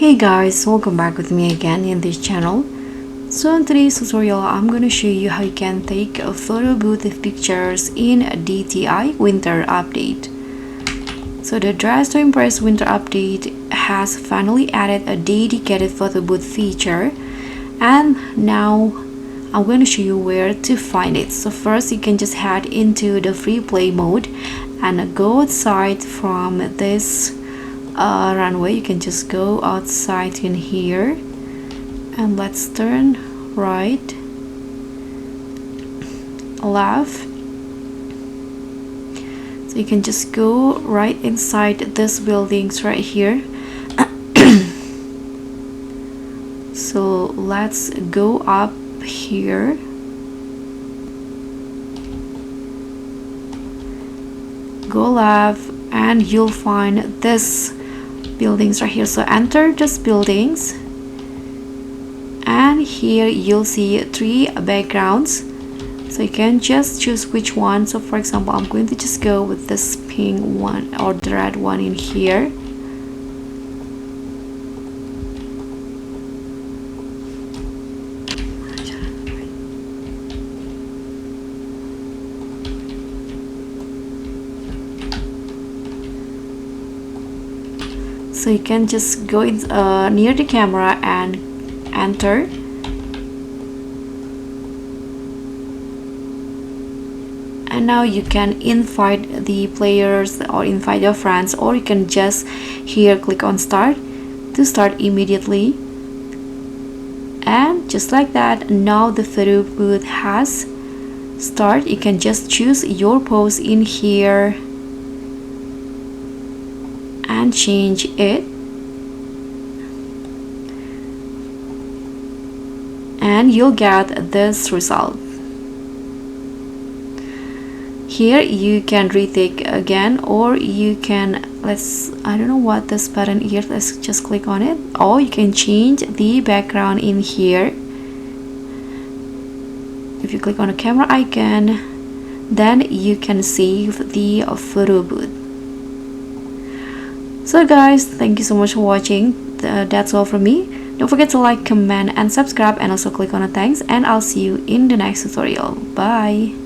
Hey guys, welcome back with me again in this channel. So in today's tutorial, I'm going to show you how you can take a photo booth of pictures in DTI Winter Update. So the Dress to Impress Winter Update has finally added a dedicated photo booth feature, and now I'm going to show you where to find it. So first you can just head into the free play mode and go outside from this runway. You can just go outside in here and let's turn right, left. So you can just go right inside this buildings right here. So let's go up here. Go left and you'll find this buildings right here. So enter this buildings, and here you'll see 3 backgrounds, so you can just choose which one. So for example, I'm going to just go with this pink one or the red one in here. So you can just go in, near the camera and enter. And now you can invite the players or invite your friends, or you can just here click on start to start immediately. And just like that, now the photo booth has started. You can just choose your pose in here and change it, and you'll get this result. Here you can retake again, or you can, I don't know what this button here, let's just click on it, or you can change the background in here. If you click on the camera icon, then you can save the photo booth. So guys, thank you so much for watching. That's all from me. Don't forget to like, comment and subscribe, and also click on the thanks, and I'll see you in the next tutorial. Bye.